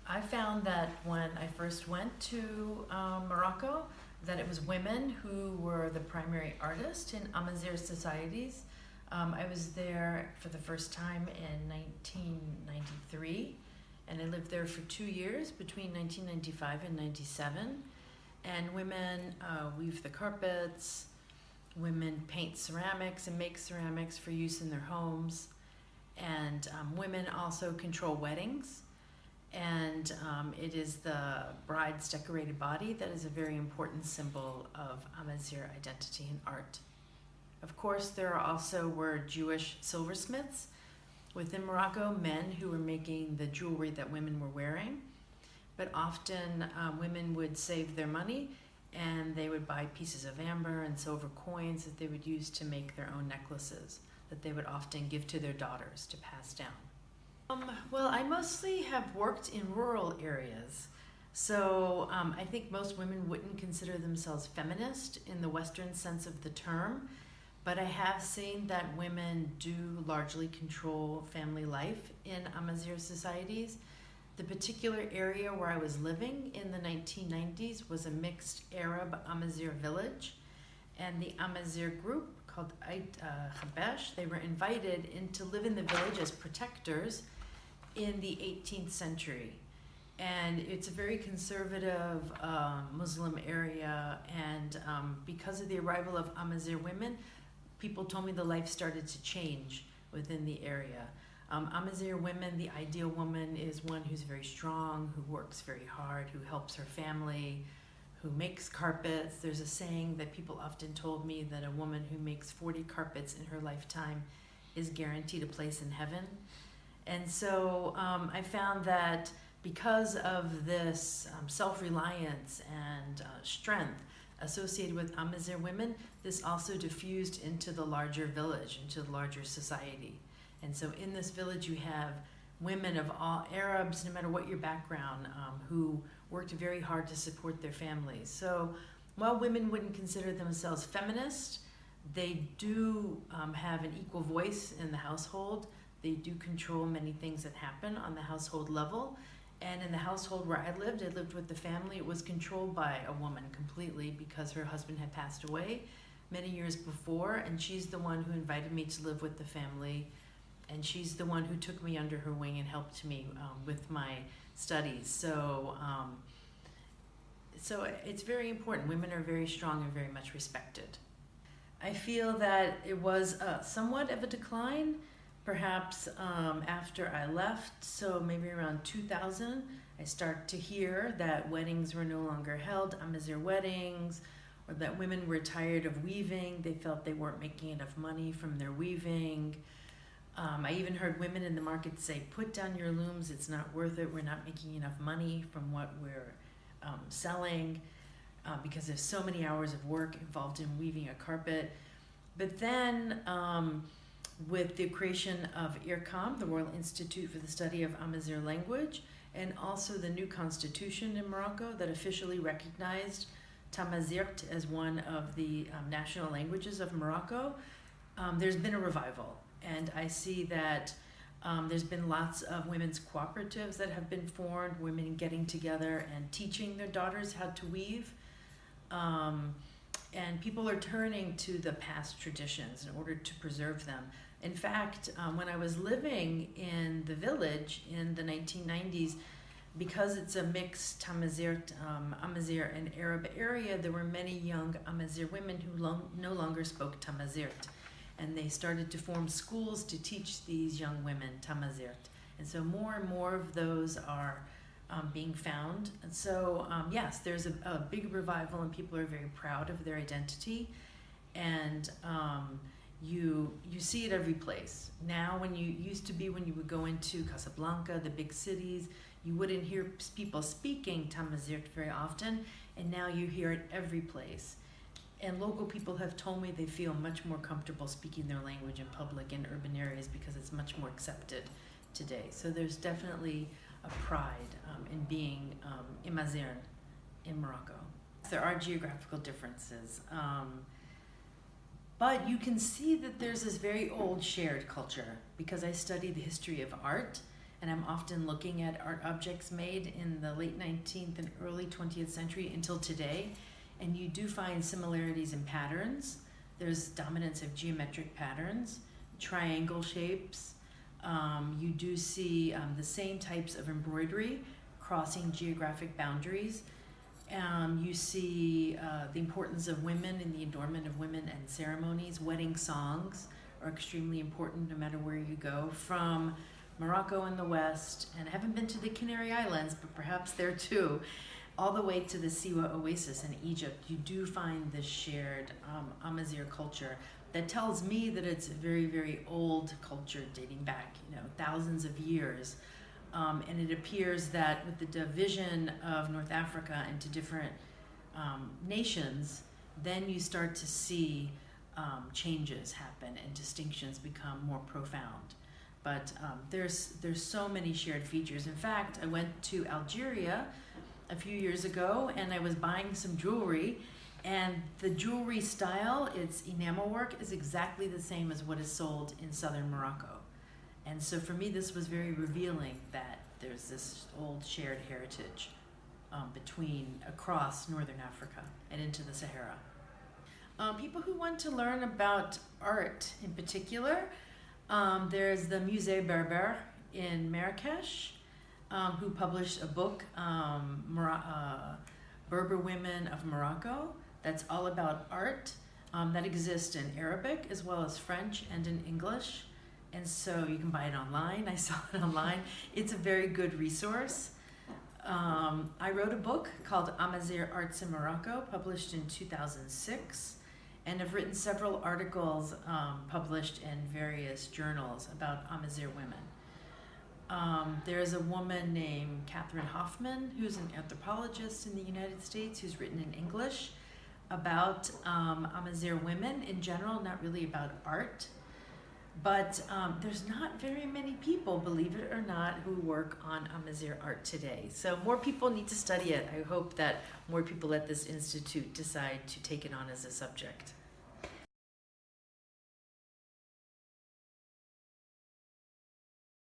I found that when I first went to Morocco, that it was women who were the primary artists in Amazigh societies. I was there for the first time in 1993, and I lived there for 2 years between 1995 and 97. And women weave the carpets, women paint ceramics and make ceramics for use in their homes, and women also control weddings. And it is the bride's decorated body that is a very important symbol of Amazigh identity and art. Of course, there were Jewish silversmiths within Morocco, men who were making the jewelry that women were wearing. But often women would save their money and they would buy pieces of amber and silver coins that they would use to make their own necklaces that they would often give to their daughters to pass down. Well, I mostly have worked in rural areas, so I think most women wouldn't consider themselves feminist in the Western sense of the term, but I have seen that women do largely control family life in Amazigh societies. The particular area where I was living in the 1990s was a mixed Arab Amazigh village, and the Amazigh group called Habesh, they were invited in to live in the village as protectors in the 18th century. And it's a very conservative Muslim area, and because of the arrival of Amazigh women, people told me the life started to change within the area. Amazigh women, the ideal woman is one who's very strong, who works very hard, who helps her family, who makes carpets. There's a saying that people often told me that a woman who makes 40 carpets in her lifetime is guaranteed a place in heaven. And so I found that because of this self-reliance and strength associated with Amazigh women, this also diffused into the larger village, into the larger society. And so in this village you have women of all Arabs, no matter what your background, who worked very hard to support their families. So while women wouldn't consider themselves feminist, they do have an equal voice in the household. They do control many things that happen on the household level. And in the household where I lived with the family, it was controlled by a woman completely because her husband had passed away many years before, and she's the one who invited me to live with the family, and she's the one who took me under her wing and helped me with my studies. So it's very important. Women are very strong and very much respected. I feel that it was somewhat of a decline, perhaps after I left, so maybe around 2000, I started to hear that weddings were no longer held, Amazigh weddings, or that women were tired of weaving. They felt they weren't making enough money from their weaving. I even heard women in the market say, put down your looms, it's not worth it, we're not making enough money from what we're selling, because there's so many hours of work involved in weaving a carpet. But then, with the creation of IRCAM, the Royal Institute for the Study of Amazigh Language, and also the new constitution in Morocco that officially recognized Tamazight as one of the national languages of Morocco, there's been a revival. And I see that there's been lots of women's cooperatives that have been formed, women getting together and teaching their daughters how to weave. And people are turning to the past traditions in order to preserve them. In fact, when I was living in the village in the 1990s, because it's a mixed Amazigh and Arab area, there were many young Amazigh women who no longer spoke Tamazight. And they started to form schools to teach these young women Tamazight. And so more and more of those are being found. And so, yes, there's a big revival and people are very proud of their identity. And you see it every place. Now, when you would go into Casablanca, the big cities, you wouldn't hear people speaking Tamazight very often, and now you hear it every place. And local people have told me they feel much more comfortable speaking their language in public in urban areas because it's much more accepted today. So there's definitely a pride in being Amazigh in Morocco. There are geographical differences, but you can see that there's this very old shared culture because I study the history of art, and I'm often looking at art objects made in the late 19th and early 20th century until today, and you do find similarities in patterns. There's dominance of geometric patterns, triangle shapes. You do see the same types of embroidery crossing geographic boundaries. You see the importance of women in the adornment of women and ceremonies. Wedding songs are extremely important no matter where you go. From Morocco in the west, and I haven't been to the Canary Islands, but perhaps there too, all the way to the Siwa Oasis in Egypt, you do find this shared Amazigh culture that tells me that it's a very, very old culture dating back, thousands of years. And it appears that with the division of North Africa into different nations, then you start to see changes happen and distinctions become more profound. But there's so many shared features. In fact, I went to Algeria a few years ago, and I was buying some jewelry, and the jewelry style, its enamel work, is exactly the same as what is sold in southern Morocco. And so for me, this was very revealing that there's this old shared heritage across northern Africa and into the Sahara. People who want to learn about art in particular, there's the Musée Berber in Marrakesh, who published a book, Berber Women of Morocco, that's all about art, that exists in Arabic as well as French and in English. And so you can buy it online. I saw it online. It's a very good resource. I wrote a book called Amazigh Arts in Morocco, published in 2006, and have written several articles published in various journals about Amazigh women. There's a woman named Catherine Hoffman, who's an anthropologist in the United States, who's written in English about Amazigh women in general, not really about art. But there's not very many people, believe it or not, who work on Amazigh art today. So more people need to study it. I hope that more people at this institute decide to take it on as a subject.